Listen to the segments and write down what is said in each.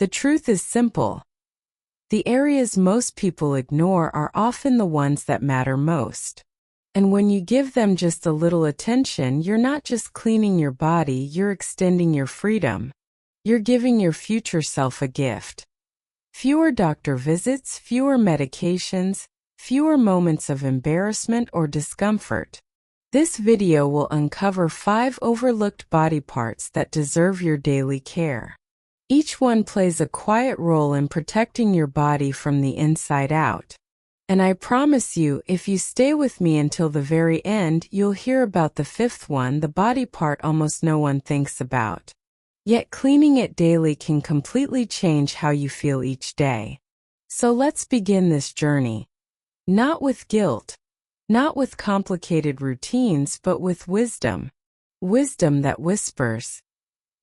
The truth is simple. The areas most people ignore are often the ones that matter most. And when you give them just a little attention, you're not just cleaning your body, you're extending your freedom. You're giving your future self a gift. Fewer doctor visits, fewer medications, fewer moments of embarrassment or discomfort. This video will uncover 5 overlooked body parts that deserve your daily care. Each one plays a quiet role in protecting your body from the inside out. And I promise you, if you stay with me until the very end, you'll hear about the 5th one, the body part almost no one thinks about. Yet cleaning it daily can completely change how you feel each day. So let's begin this journey. Not with guilt, not with complicated routines, but with wisdom. Wisdom that whispers,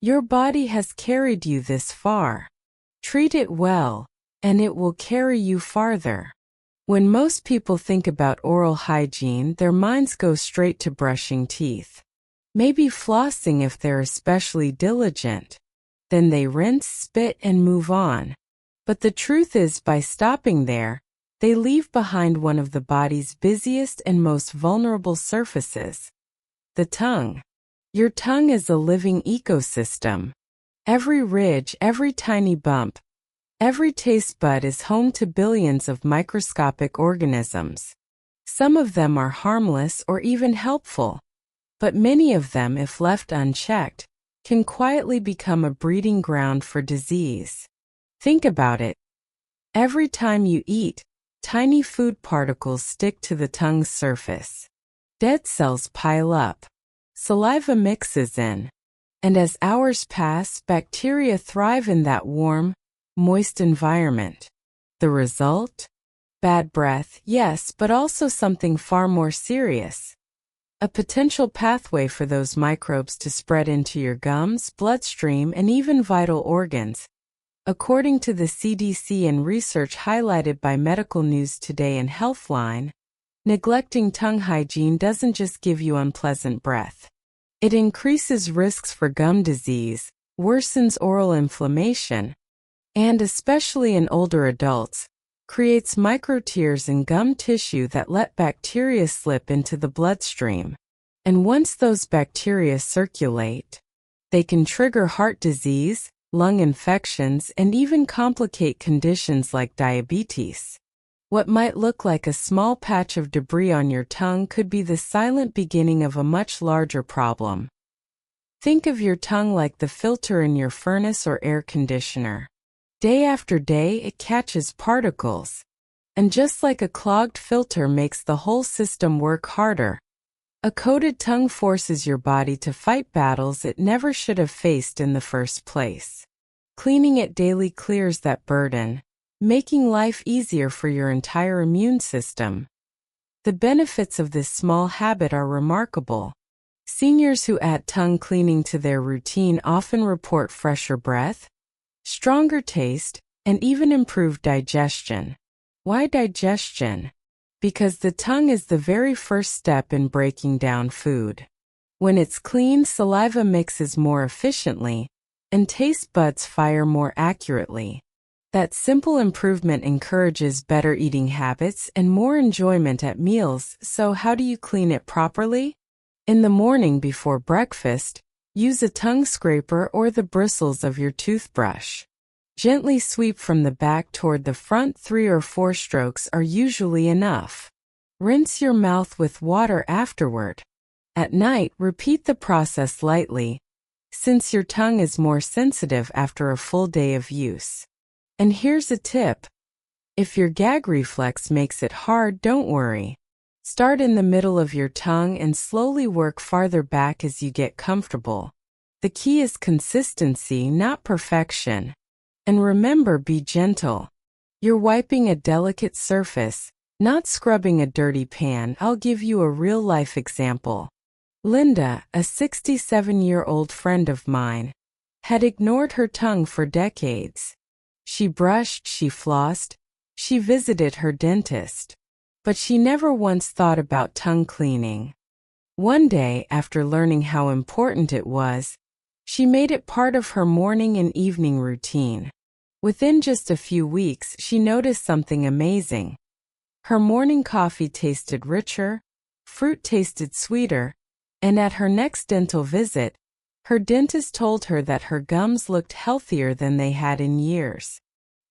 your body has carried you this far. Treat it well, and it will carry you farther. When most people think about oral hygiene, their minds go straight to brushing teeth. Maybe flossing if they're especially diligent. Then they rinse, spit, and move on. But the truth is, by stopping there, they leave behind one of the body's busiest and most vulnerable surfaces. The tongue. Your tongue is a living ecosystem. Every ridge, every tiny bump, every taste bud is home to billions of microscopic organisms. Some of them are harmless or even helpful. But many of them, if left unchecked, can quietly become a breeding ground for disease. Think about it. Every time you eat, tiny food particles stick to the tongue's surface. Dead cells pile up. Saliva mixes in. And as hours pass, bacteria thrive in that warm, moist environment. The result? Bad breath, yes, but also something far more serious. A potential pathway for those microbes to spread into your gums, bloodstream, and even vital organs. According to the CDC and research highlighted by Medical News Today and Healthline, neglecting tongue hygiene doesn't just give you unpleasant breath. It increases risks for gum disease, worsens oral inflammation, and, especially in older adults, creates microtears in gum tissue that let bacteria slip into the bloodstream. And once those bacteria circulate, they can trigger heart disease, lung infections, and even complicate conditions like diabetes. What might look like a small patch of debris on your tongue could be the silent beginning of a much larger problem. Think of your tongue like the filter in your furnace or air conditioner. Day after day, it catches particles. And just like a clogged filter makes the whole system work harder, a coated tongue forces your body to fight battles it never should have faced in the first place. Cleaning it daily clears that burden, making life easier for your entire immune system. The benefits of this small habit are remarkable. Seniors who add tongue cleaning to their routine often report fresher breath, stronger taste, and even improved digestion. Why digestion? Because the tongue is the very first step in breaking down food. When it's clean, saliva mixes more efficiently, and taste buds fire more accurately. That simple improvement encourages better eating habits and more enjoyment at meals. So how do you clean it properly? In the morning before breakfast, use a tongue scraper or the bristles of your toothbrush. Gently sweep from the back toward the front. 3 or 4 strokes are usually enough. Rinse your mouth with water afterward. At night, repeat the process lightly, since your tongue is more sensitive after a full day of use. And here's a tip. If your gag reflex makes it hard, don't worry. Start in the middle of your tongue and slowly work farther back as you get comfortable. The key is consistency, not perfection. And remember, be gentle. You're wiping a delicate surface, not scrubbing a dirty pan. I'll give you a real-life example. Linda, a 67-year-old friend of mine, had ignored her tongue for decades. She brushed, she flossed, she visited her dentist. But she never once thought about tongue cleaning. One day, after learning how important it was, she made it part of her morning and evening routine. Within just a few weeks, she noticed something amazing. Her morning coffee tasted richer, fruit tasted sweeter, and at her next dental visit, her dentist told her that her gums looked healthier than they had in years.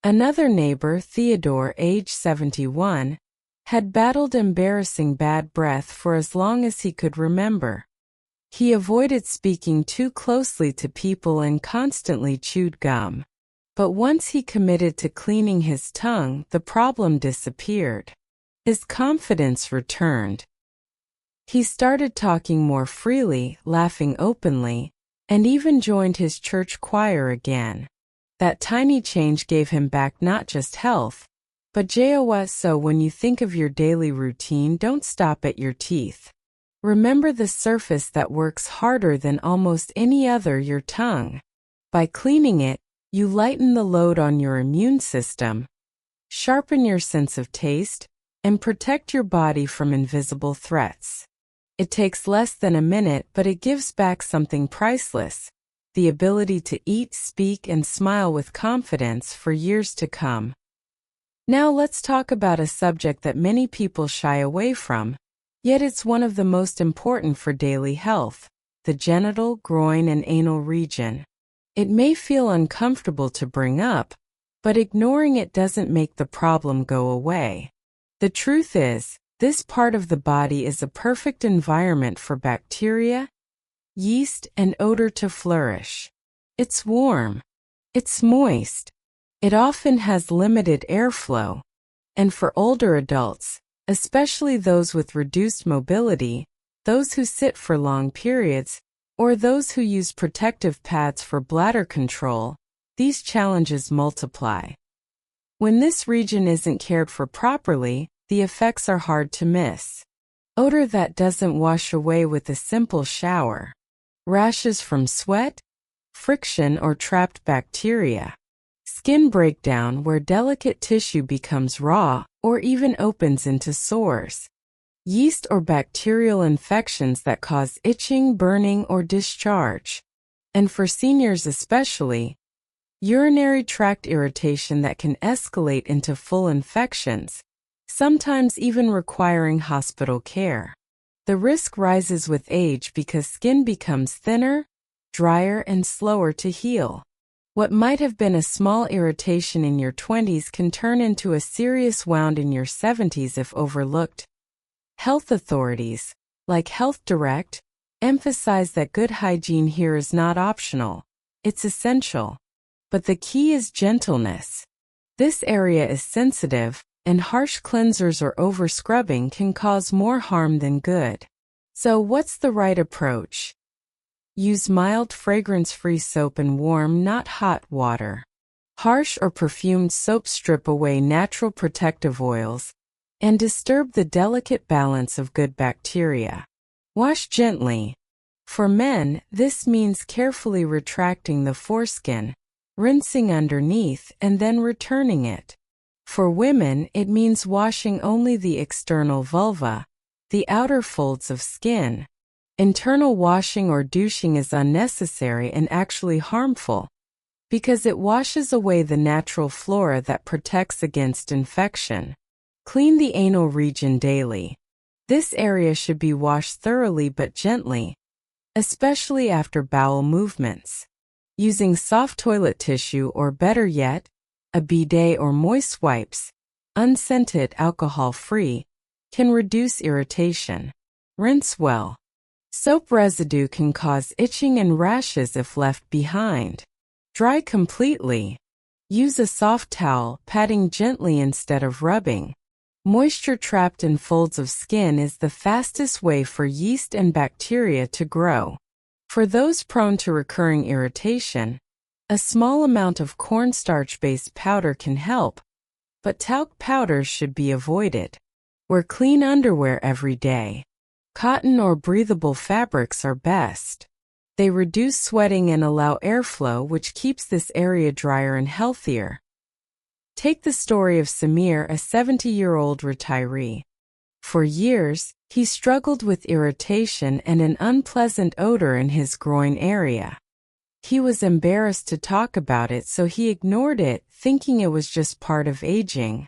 Another neighbor, Theodore, age 71, had battled embarrassing bad breath for as long as he could remember. He avoided speaking too closely to people and constantly chewed gum. But once he committed to cleaning his tongue, the problem disappeared. His confidence returned. He started talking more freely, laughing openly, and even joined his church choir again. That tiny change gave him back not just health, but joy. So when you think of your daily routine, don't stop at your teeth. Remember the surface that works harder than almost any other, your tongue. By cleaning it, you lighten the load on your immune system, sharpen your sense of taste, and protect your body from invisible threats. It takes less than a minute, but it gives back something priceless: the ability to eat, speak, and smile with confidence for years to come. Now let's talk about a subject that many people shy away from, yet it's one of the most important for daily health: the genital, groin, and anal region. It may feel uncomfortable to bring up, but ignoring it doesn't make the problem go away. The truth is, this part of the body is a perfect environment for bacteria, yeast, and odor to flourish. It's warm. It's moist. It often has limited airflow. And for older adults, especially those with reduced mobility, those who sit for long periods, or those who use protective pads for bladder control, these challenges multiply. When this region isn't cared for properly, the effects are hard to miss. Odor that doesn't wash away with a simple shower. Rashes from sweat, friction, or trapped bacteria. Skin breakdown where delicate tissue becomes raw or even opens into sores. Yeast or bacterial infections that cause itching, burning, or discharge. And for seniors especially, urinary tract irritation that can escalate into full infections, sometimes even requiring hospital care. The risk rises with age because skin becomes thinner, drier, and slower to heal. What might have been a small irritation in your 20s can turn into a serious wound in your 70s if overlooked. Health authorities, like Health Direct, emphasize that good hygiene here is not optional, it's essential. But the key is gentleness. This area is sensitive, and harsh cleansers or over-scrubbing can cause more harm than good. So what's the right approach? Use mild fragrance-free soap and warm, not hot water. Harsh or perfumed soaps strip away natural protective oils and disturb the delicate balance of good bacteria. Wash gently. For men, this means carefully retracting the foreskin, rinsing underneath, and then returning it. For women, it means washing only the external vulva, the outer folds of skin. Internal washing or douching is unnecessary and actually harmful, because it washes away the natural flora that protects against infection. Clean the anal region daily. This area should be washed thoroughly but gently, especially after bowel movements. Using soft toilet tissue or, better yet, a bidet or moist wipes, unscented, alcohol-free, can reduce irritation. Rinse well. Soap residue can cause itching and rashes if left behind. Dry completely. Use a soft towel, patting gently instead of rubbing. Moisture trapped in folds of skin is the fastest way for yeast and bacteria to grow. For those prone to recurring irritation, a small amount of cornstarch-based powder can help, but talc powders should be avoided. Wear clean underwear every day. Cotton or breathable fabrics are best. They reduce sweating and allow airflow, which keeps this area drier and healthier. Take the story of Samir, a 70-year-old retiree. For years, he struggled with irritation and an unpleasant odor in his groin area. He was embarrassed to talk about it, so he ignored it, thinking it was just part of aging.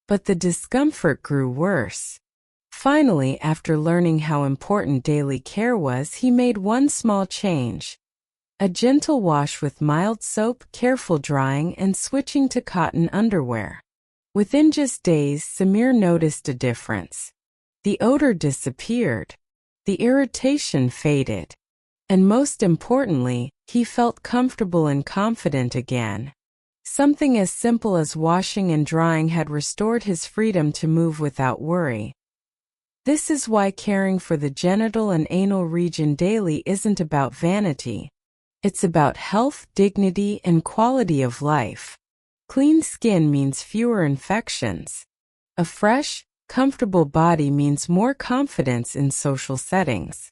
But the discomfort grew worse. Finally, after learning how important daily care was, he made one small change. A gentle wash with mild soap, careful drying, and switching to cotton underwear. Within just days, Samir noticed a difference. The odor disappeared. The irritation faded. And most importantly, he felt comfortable and confident again. Something as simple as washing and drying had restored his freedom to move without worry. This is why caring for the genital and anal region daily isn't about vanity. It's about health, dignity, and quality of life. Clean skin means fewer infections. A fresh, comfortable body means more confidence in social settings.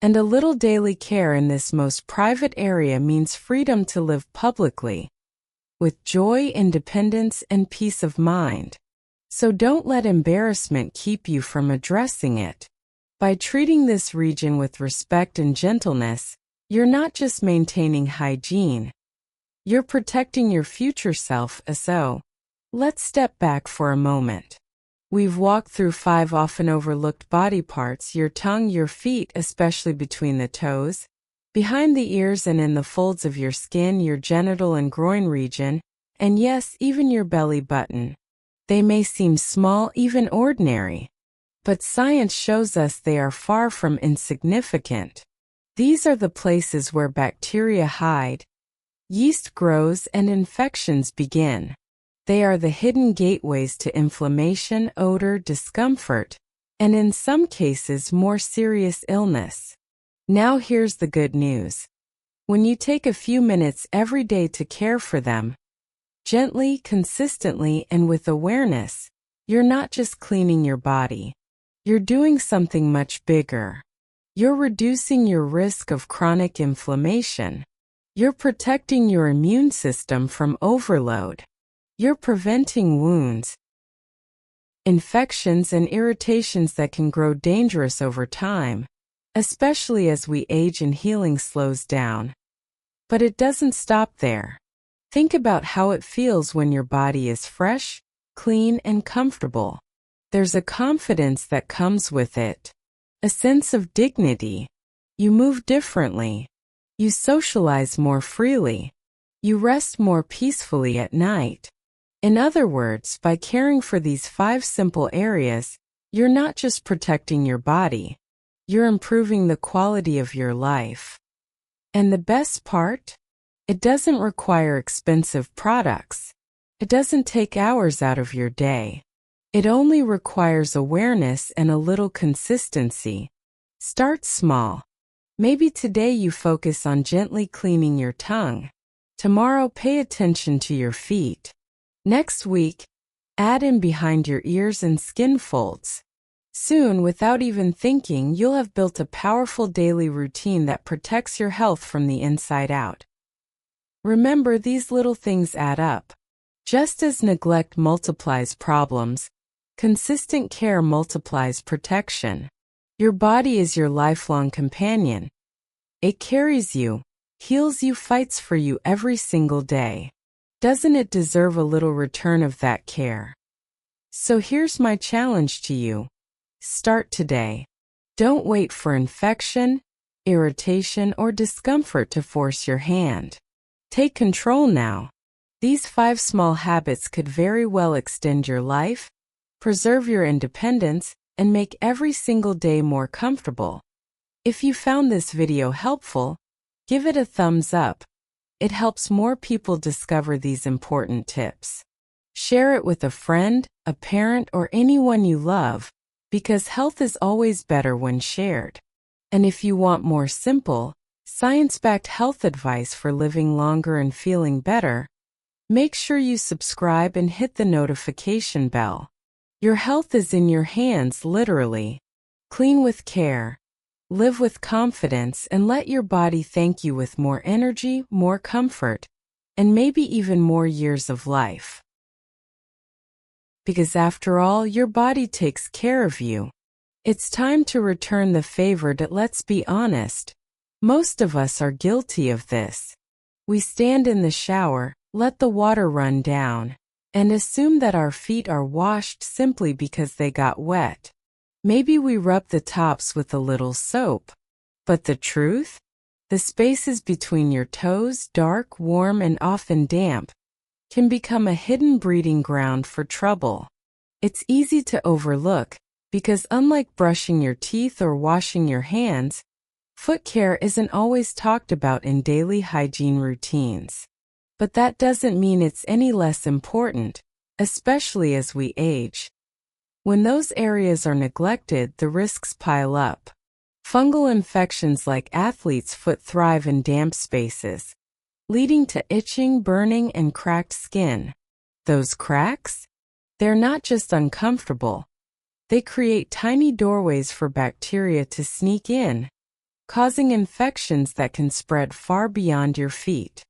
And a little daily care in this most private area means freedom to live publicly, with joy, independence, and peace of mind. So don't let embarrassment keep you from addressing it. By treating this region with respect and gentleness, you're not just maintaining hygiene, you're protecting your future self. So, let's step back for a moment. We've walked through 5 often overlooked body parts: your tongue, your feet, especially between the toes, behind the ears and in the folds of your skin, your genital and groin region, and yes, even your belly button. They may seem small, even ordinary, but science shows us they are far from insignificant. These are the places where bacteria hide, yeast grows, and infections begin. They are the hidden gateways to inflammation, odor, discomfort, and in some cases more serious illness. Now here's the good news. When you take a few minutes every day to care for them, gently, consistently, and with awareness, you're not just cleaning your body. You're doing something much bigger. You're reducing your risk of chronic inflammation. You're protecting your immune system from overload. You're preventing wounds, infections, and irritations that can grow dangerous over time, especially as we age and healing slows down. But it doesn't stop there. Think about how it feels when your body is fresh, clean, and comfortable. There's a confidence that comes with it, a sense of dignity. You move differently. You socialize more freely. You rest more peacefully at night. In other words, by caring for these 5 simple areas, you're not just protecting your body, you're improving the quality of your life. And the best part? It doesn't require expensive products. It doesn't take hours out of your day. It only requires awareness and a little consistency. Start small. Maybe today you focus on gently cleaning your tongue. Tomorrow, pay attention to your feet. Next week, add in behind your ears and skin folds. Soon, without even thinking, you'll have built a powerful daily routine that protects your health from the inside out. Remember, these little things add up. Just as neglect multiplies problems, consistent care multiplies protection. Your body is your lifelong companion. It carries you, heals you, fights for you every single day. Doesn't it deserve a little return of that care? So here's my challenge to you. Start today. Don't wait for infection, irritation, or discomfort to force your hand. Take control now. These 5 small habits could very well extend your life, preserve your independence, and make every single day more comfortable. If you found this video helpful, give it a thumbs up. It helps more people discover these important tips. Share it with a friend, a parent, or anyone you love, because health is always better when shared. And if you want more simple, science-backed health advice for living longer and feeling better, make sure you subscribe and hit the notification bell. Your health is in your hands, literally. Clean with care, live with confidence, and let your body thank you with more energy, more comfort, and maybe even more years of life. Because after all, your body takes care of you. It's time to return the favor, but let's be honest. Most of us are guilty of this. We stand in the shower, let the water run down, and assume that our feet are washed simply because they got wet. Maybe we rub the tops with a little soap. But the truth? The spaces between your toes, dark, warm, and often damp, can become a hidden breeding ground for trouble. It's easy to overlook, because unlike brushing your teeth or washing your hands, foot care isn't always talked about in daily hygiene routines. But that doesn't mean it's any less important, especially as we age. When those areas are neglected, the risks pile up. Fungal infections like athlete's foot thrive in damp spaces, leading to itching, burning, and cracked skin. Those cracks? They're not just uncomfortable. They create tiny doorways for bacteria to sneak in, causing infections that can spread far beyond your feet.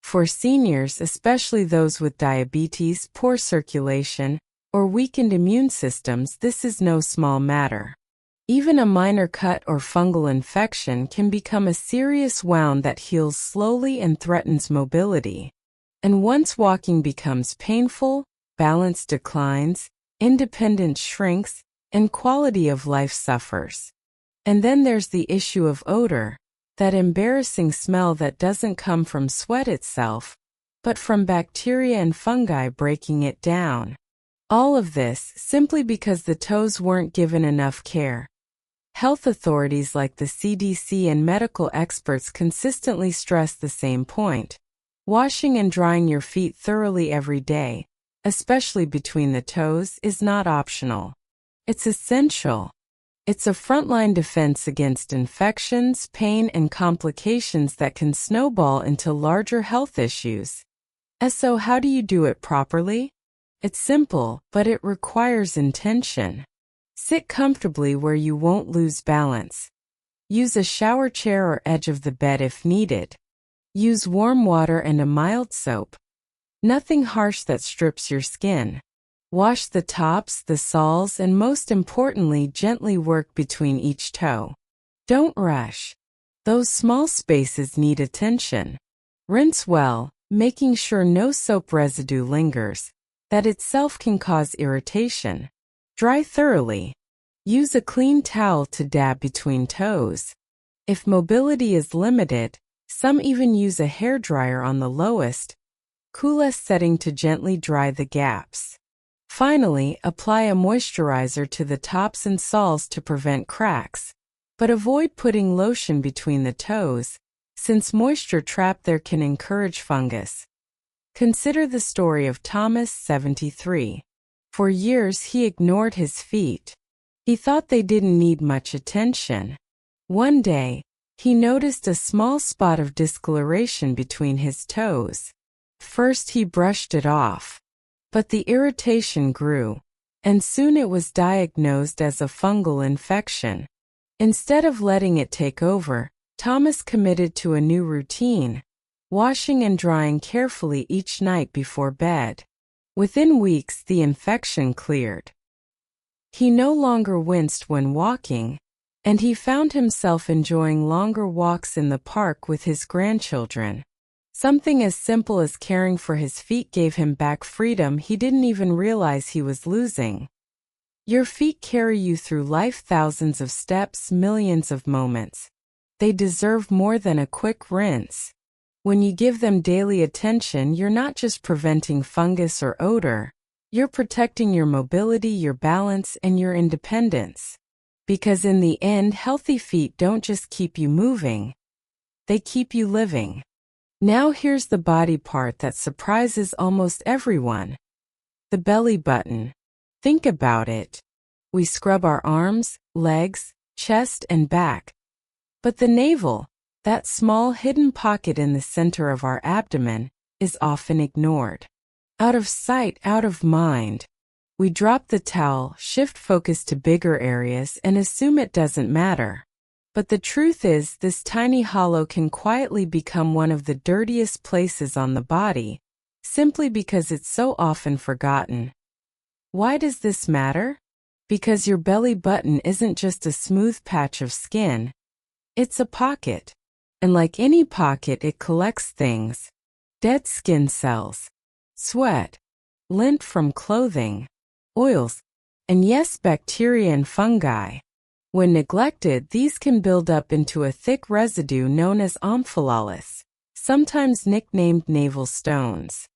For seniors, especially those with diabetes, poor circulation, or weakened immune systems, this is no small matter. Even a minor cut or fungal infection can become a serious wound that heals slowly and threatens mobility. And once walking becomes painful, balance declines, independence shrinks, and quality of life suffers. And then there's the issue of odor, that embarrassing smell that doesn't come from sweat itself, but from bacteria and fungi breaking it down. All of this simply because the toes weren't given enough care. Health authorities like the CDC and medical experts consistently stress the same point. Washing and drying your feet thoroughly every day, especially between the toes, is not optional. It's essential. It's a frontline defense against infections, pain, and complications that can snowball into larger health issues. So how do you do it properly? It's simple, but it requires intention. Sit comfortably where you won't lose balance. Use a shower chair or edge of the bed if needed. Use warm water and a mild soap. Nothing harsh that strips your skin. Wash the tops, the soles, and most importantly, gently work between each toe. Don't rush. Those small spaces need attention. Rinse well, making sure no soap residue lingers. That itself can cause irritation. Dry thoroughly. Use a clean towel to dab between toes. If mobility is limited, some even use a hairdryer on the lowest, coolest setting to gently dry the gaps. Finally, apply a moisturizer to the tops and soles to prevent cracks, but avoid putting lotion between the toes, since moisture trapped there can encourage fungus. Consider the story of Thomas, 73. For years he ignored his feet. He thought they didn't need much attention. One day, he noticed a small spot of discoloration between his toes. First he brushed it off. But the irritation grew, and soon it was diagnosed as a fungal infection. Instead of letting it take over, Thomas committed to a new routine, washing and drying carefully each night before bed. Within weeks, the infection cleared. He no longer winced when walking, and he found himself enjoying longer walks in the park with his grandchildren. Something as simple as caring for his feet gave him back freedom he didn't even realize he was losing. Your feet carry you through life, thousands of steps, millions of moments. They deserve more than a quick rinse. When you give them daily attention, you're not just preventing fungus or odor, you're protecting your mobility, your balance, and your independence. Because in the end, healthy feet don't just keep you moving, they keep you living. Now here's the body part that surprises almost everyone. The belly button. Think about it. We scrub our arms, legs, chest, and back. But the navel, that small hidden pocket in the center of our abdomen, is often ignored. Out of sight, out of mind. We drop the towel, shift focus to bigger areas, and assume it doesn't matter. But the truth is, this tiny hollow can quietly become one of the dirtiest places on the body, simply because it's so often forgotten. Why does this matter? Because your belly button isn't just a smooth patch of skin, it's a pocket. And like any pocket, it collects things: dead skin cells, sweat, lint from clothing, oils, and yes, bacteria and fungi. When neglected, these can build up into a thick residue known as omphalolus, sometimes nicknamed navel stones.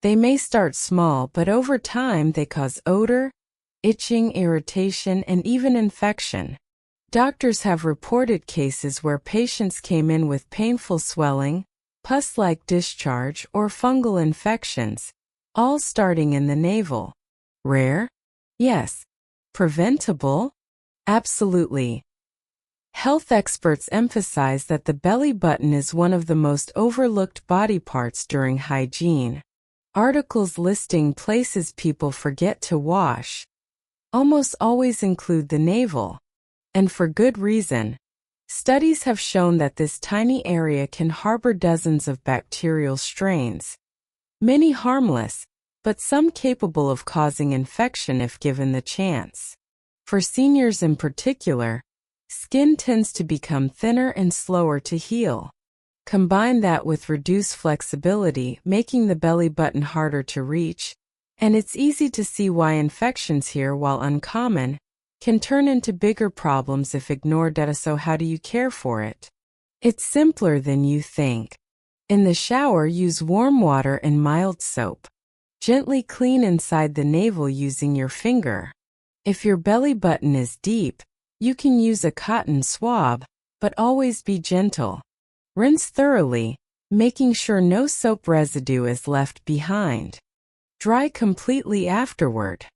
They may start small, but over time they cause odor, itching, irritation, and even infection. Doctors have reported cases where patients came in with painful swelling, pus-like discharge, or fungal infections, all starting in the navel. Rare? Yes. Preventable? Absolutely. Health experts emphasize that the belly button is one of the most overlooked body parts during hygiene. Articles listing places people forget to wash almost always include the navel. And for good reason. Studies have shown that this tiny area can harbor dozens of bacterial strains, many harmless, but some capable of causing infection if given the chance. For seniors in particular, skin tends to become thinner and slower to heal. Combine that with reduced flexibility, making the belly button harder to reach, and it's easy to see why infections here, while uncommon, can turn into bigger problems if ignored. So how do you care for it? It's simpler than you think. In the shower, use warm water and mild soap. Gently clean inside the navel using your finger. If your belly button is deep, you can use a cotton swab, but always be gentle. Rinse thoroughly, making sure no soap residue is left behind. Dry completely afterward.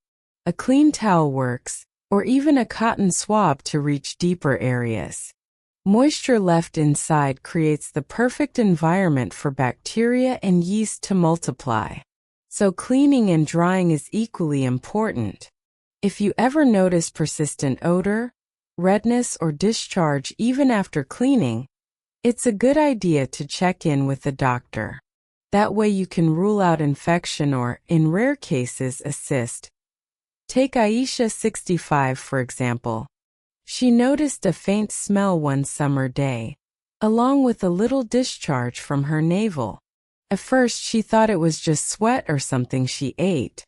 A clean towel works, or even a cotton swab to reach deeper areas. Moisture left inside creates the perfect environment for bacteria and yeast to multiply. So cleaning and drying is equally important. If you ever notice persistent odor, redness, or discharge even after cleaning, it's a good idea to check in with the doctor. That way you can rule out infection or, in rare cases, assist. Take Aisha, 65, for example. She noticed a faint smell one summer day, along with a little discharge from her navel. At first she thought it was just sweat or something she ate.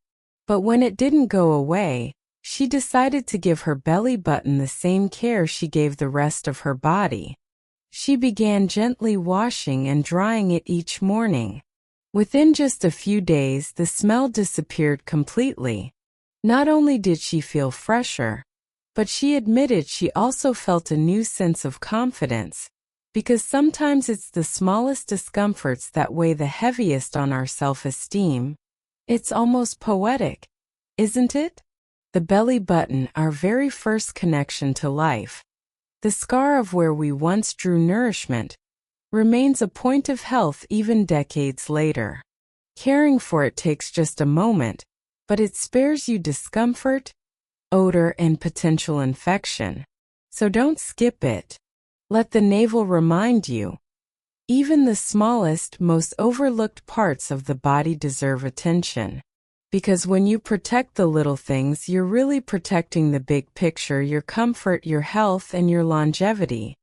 But when it didn't go away, she decided to give her belly button the same care she gave the rest of her body. She began gently washing and drying it each morning. Within just a few days, the smell disappeared completely. Not only did she feel fresher, but she admitted she also felt a new sense of confidence, because sometimes it's the smallest discomforts that weigh the heaviest on our self-esteem. It's almost poetic, isn't it? The belly button, our very first connection to life, the scar of where we once drew nourishment, remains a point of health even decades later. Caring for it takes just a moment, but it spares you discomfort, odor, and potential infection. So don't skip it. Let the navel remind you. Even the smallest, most overlooked parts of the body deserve attention. Because when you protect the little things, you're really protecting the big picture: your comfort, your health, and your longevity.